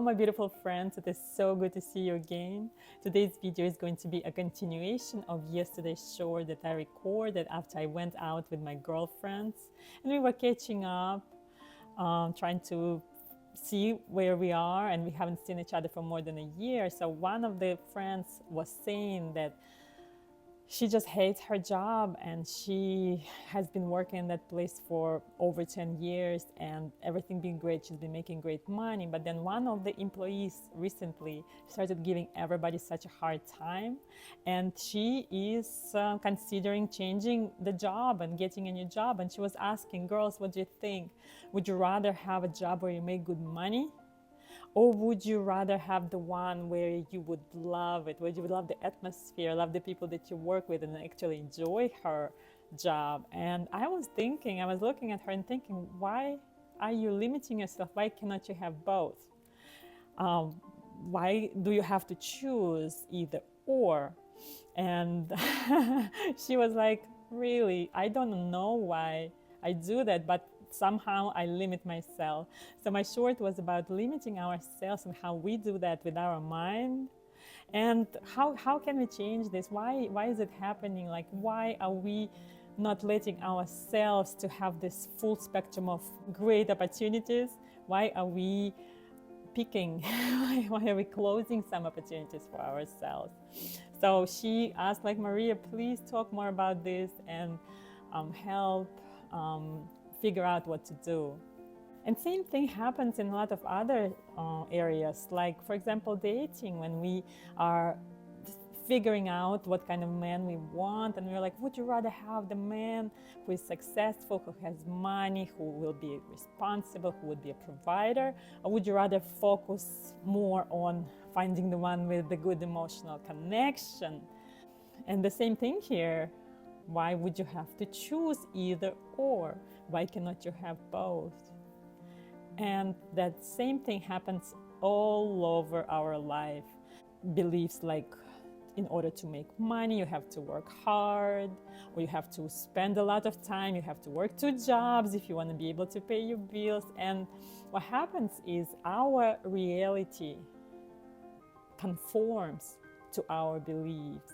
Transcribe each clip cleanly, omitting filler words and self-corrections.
my beautiful friends, it is so good to see you again. Today's video is going to be a continuation of yesterday's show that I recorded after I went out with my girlfriends and we were catching up, trying to see where we are, and we haven't seen each other for more than a year. So one of the friends was saying that she just hates her job and she has been working in that place for over 10 years and everything being great. She's been making great money. But then one of the employees recently started giving everybody such a hard time. And she is considering changing the job and getting a new job. And she was asking, girls, what do you think? Would you rather have a job where you make good money? Or would you rather have the one where you would love it, where you would love the atmosphere, love the people that you work with, and actually enjoy her job? And I was looking at her and thinking, why are you limiting yourself? Why cannot you have both? Why do you have to choose either or? And she was like, really, I don't know why I do that, but somehow I limit myself. So my short was about limiting ourselves and how we do that with our mind. And how can we change this? Why is it happening? Like, why are we not letting ourselves to have this full spectrum of great opportunities? Why are we picking? Why are we closing some opportunities for ourselves? So she asked, like, Maria, please talk more about this and help figure out what to do. And same thing happens in a lot of other areas, like, for example, dating. When we are figuring out what kind of man we want, and we're like, would you rather have the man who is successful, who has money, who will be responsible, who would be a provider, or would you rather focus more on finding the one with the good emotional connection? And the same thing here. Why would you have to choose either or? Why cannot you have both? And that same thing happens all over our life. Beliefs like, in order to make money, you have to work hard, or you have to spend a lot of time, you have to work 2 jobs if you want to be able to pay your bills. And what happens is our reality conforms to our beliefs.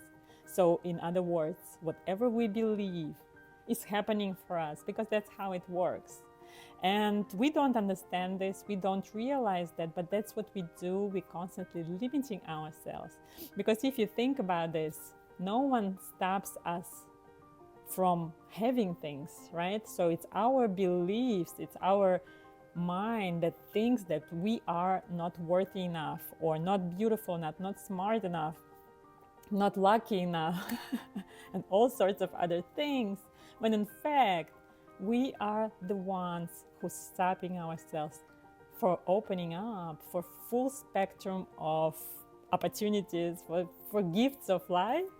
So in other words, whatever we believe is happening for us, because that's how it works. And we don't understand this, we don't realize that, but that's what we do. We're constantly limiting ourselves. Because if you think about this, no one stops us from having things, right? So it's our beliefs, it's our mind that thinks that we are not worthy enough, or not beautiful enough, not smart enough, not lucky enough, and all sorts of other things, when in fact we are the ones who's stopping ourselves for opening up for full spectrum of opportunities, for gifts of life.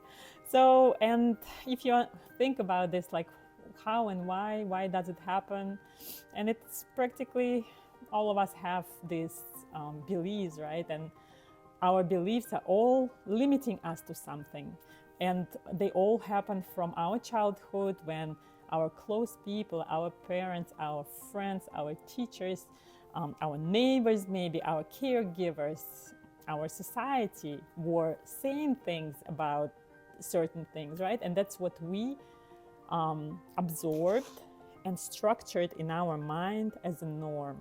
So, and if you think about this, like, how and why does it happen? And it's practically all of us have these beliefs, right? And our beliefs are all limiting us to something. And they all happen from our childhood, when our close people, our parents, our friends, our teachers, our neighbors, maybe our caregivers, our society were saying things about certain things, right? And that's what we absorbed and structured in our mind as a norm.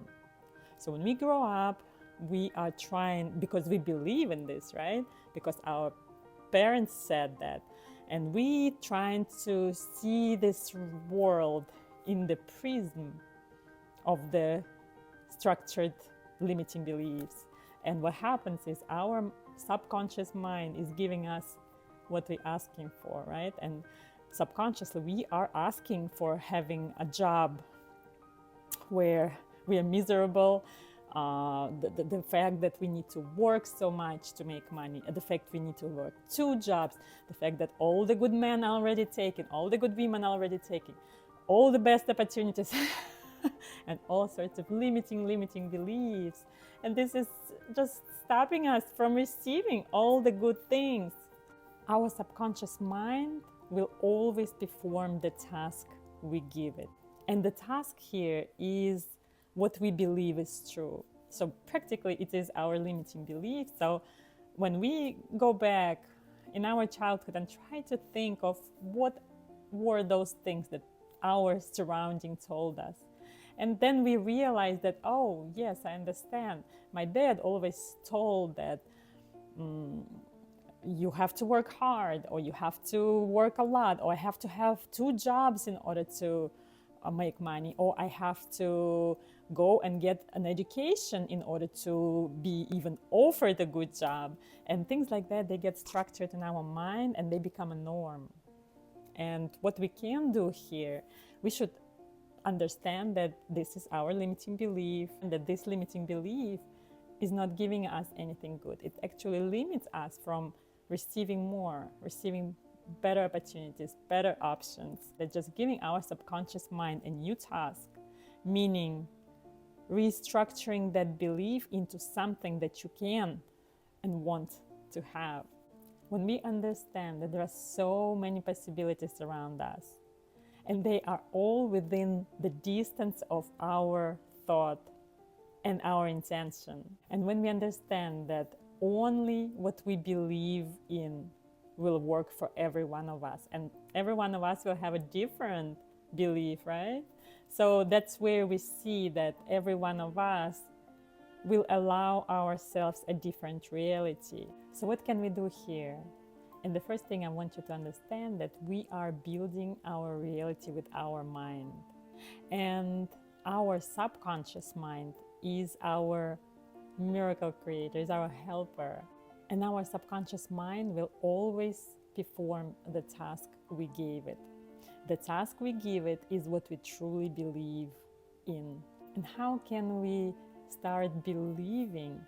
So when we grow up, we are trying, because we believe in this, right? Because our parents said that. And we trying to see this world in the prism of the structured limiting beliefs. And what happens is our subconscious mind is giving us what we're asking for, right? And subconsciously, we are asking for having a job where we are miserable, the fact that we need to work so much to make money, the fact we need to work 2 jobs, the fact that all the good men are already taken, all the good women are already taken, all the best opportunities, and all sorts of limiting beliefs. And this is just stopping us from receiving all the good things. Our subconscious mind will always perform the task we give it. And the task here is what we believe is true. So practically it is our limiting belief. So when we go back in our childhood and try to think of what were those things that our surrounding told us, and then we realize that, oh yes, I understand, my dad always told that you have to work hard, or you have to work a lot, or I have to have 2 jobs in order to make money, or I have to go and get an education in order to be even offered a good job. And things like that, they get structured in our mind and they become a norm. And what we can do here, we should understand that this is our limiting belief, and that this limiting belief is not giving us anything good. It actually limits us from receiving more, receiving better opportunities, better options. That just giving our subconscious mind a new task, meaning restructuring that belief into something that you can and want to have. When we understand that there are so many possibilities around us, and they are all within the distance of our thought and our intention. And when we understand that only what we believe in will work for every one of us, and every one of us will have a different belief, right? So that's where we see that every one of us will allow ourselves a different reality. So what can we do here? And the first thing I want you to understand that we are building our reality with our mind. And our subconscious mind is our miracle creator, is our helper. And our subconscious mind will always perform the task we gave it. The task we give it is what we truly believe in. And how can we start believing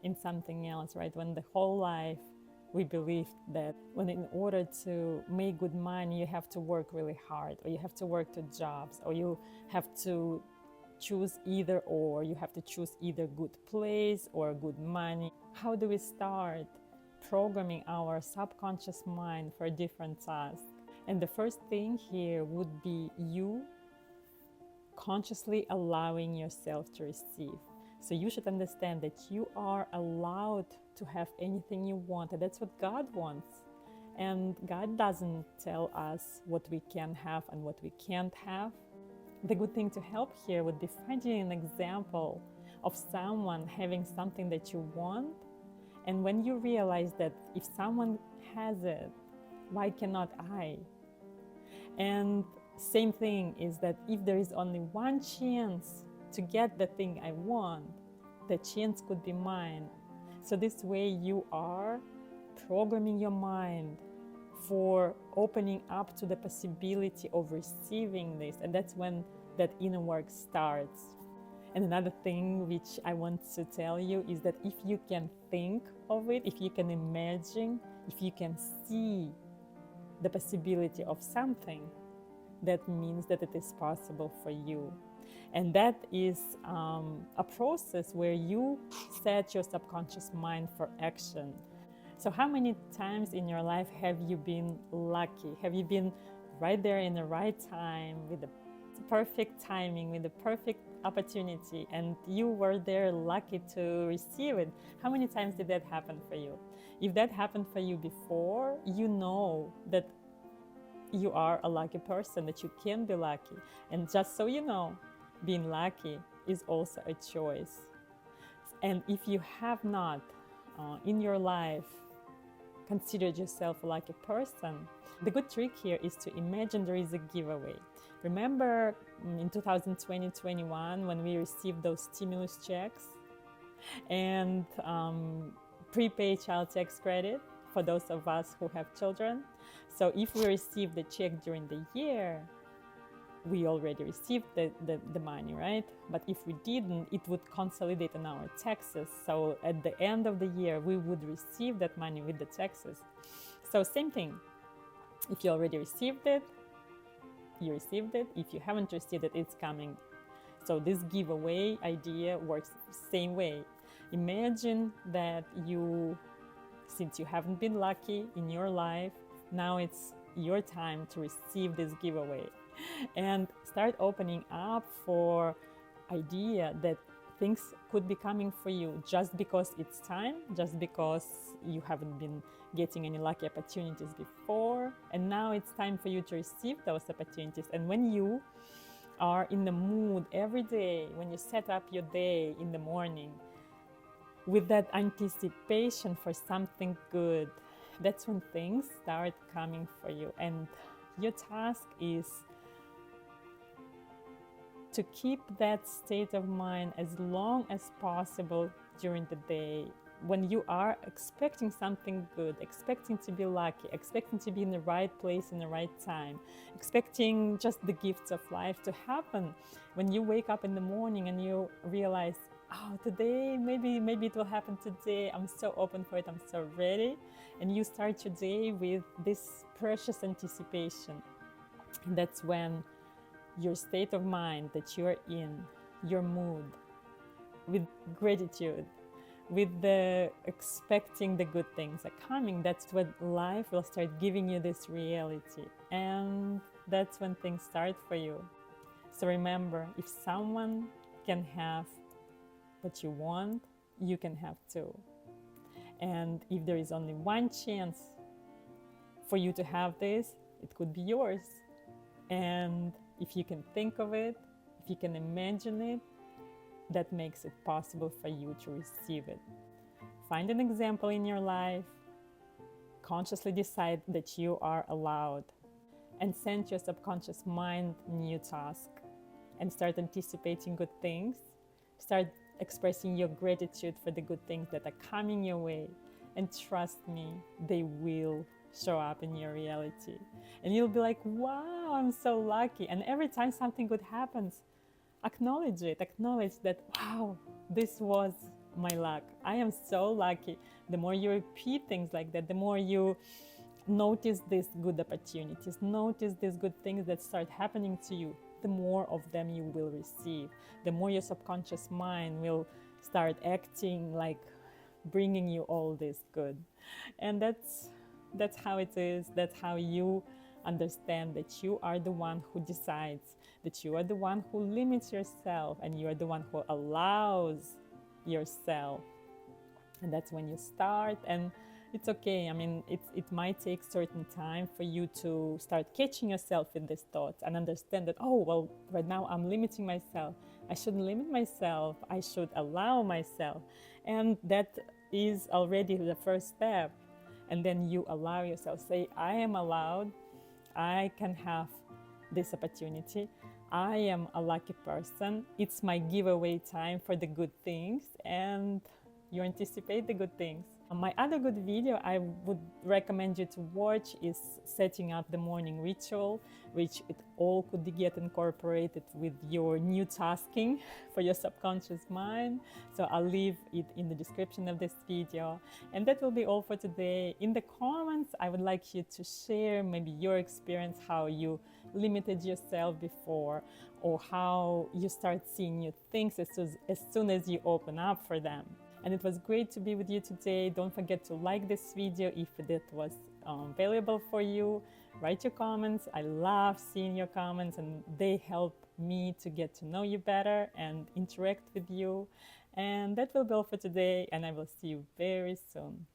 in something else, right? When the whole life we believe that when in order to make good money, you have to work really hard, or you have to work 2 jobs, or you have to choose either or, you have to choose either good place or good money. How do we start programming our subconscious mind for a different task? And the first thing here would be you consciously allowing yourself to receive. So you should understand that you are allowed to have anything you want, and that's what God wants. And God doesn't tell us what we can have and what we can't have. The good thing to help here would be finding an example of someone having something that you want. And when you realize that if someone has it, why cannot I? And same thing is that if there is only one chance to get the thing I want, the chance could be mine. So this way you are programming your mind for opening up to the possibility of receiving this. And that's when that inner work starts. And another thing which I want to tell you is that if you can think of it, if you can imagine, if you can see the possibility of something, that means that it is possible for you. And that is a process where you set your subconscious mind for action. So how many times in your life have you been lucky? Have you been right there in the right time with the perfect timing, with the perfect opportunity, and you were there lucky to receive it? How many times did that happen for you? If that happened for you before, you know that you are a lucky person, that you can be lucky. And just so you know, being lucky is also a choice. And if you have not in your life considered yourself a lucky person, the good trick here is to imagine there is a giveaway. Remember in 2020-21 when we received those stimulus checks and prepaid child tax credit for those of us who have children? So if we received the check during the year, we already received the money, right? But if we didn't, it would consolidate on our taxes. So at the end of the year, we would receive that money with the taxes. So same thing. If you already received it, you received it. If you haven't received it, it's coming. So this giveaway idea works the same way. Imagine that since you haven't been lucky in your life, now it's your time to receive this giveaway. And start opening up for idea that things could be coming for you just because it's time, just because you haven't been getting any lucky opportunities before, and now it's time for you to receive those opportunities. And when you are in the mood every day, when you set up your day in the morning with that anticipation for something good, that's when things start coming for you. And your task is to keep that state of mind as long as possible during the day. When you are expecting something good, expecting to be lucky, expecting to be in the right place in the right time, expecting just the gifts of life to happen, when you wake up in the morning and you realize, oh, today, maybe it will happen today, I'm so open for it, I'm so ready, and you start your day with this precious anticipation, and that's when your state of mind that you're in, your mood, with gratitude, with the expecting the good things are coming, that's when life will start giving you this reality, and that's when things start for you. So remember, if someone can have what you want, you can have too. And if there is only one chance for you to have this, it could be yours. And if you can think of it, if you can imagine it, that makes it possible for you to receive it. Find an example in your life, consciously decide that you are allowed, and send your subconscious mind a new task, and start anticipating good things. Start expressing your gratitude for the good things that are coming your way, and trust me, they will show up in your reality. And you'll be like, wow, I'm so lucky. And every time something good happens, acknowledge it. Acknowledge that, wow, this was my luck. I am so lucky. The more you repeat things like that, the more you notice these good opportunities, notice these good things that start happening to you, the more of them you will receive. The more your subconscious mind will start acting like bringing you all this good. And that's how it is. That's how you understand that you are the one who decides, that you are the one who limits yourself, and you are the one who allows yourself. And that's when you start. And it's okay. I mean, it might take certain time for you to start catching yourself with these thoughts and understand that, oh, well, right now I'm limiting myself. I shouldn't limit myself. I should allow myself. And that is already the first step. And then you allow yourself, say, I am allowed. I can have this opportunity. I am a lucky person. It's my giveaway time for the good things, and you anticipate the good things. My other good video I would recommend you to watch is setting up the morning ritual, which it all could get incorporated with your new tasking for your subconscious mind. So I'll leave it in the description of this video. And that will be all for today. In the comments, I would like you to share maybe your experience, how you limited yourself before, or how you start seeing new things as soon as you open up for them. And it was great to be with you today. Don't forget to like this video if it was valuable for you. Write your comments. I love seeing your comments, and they help me to get to know you better and interact with you. And that will be all for today, and I will see you very soon.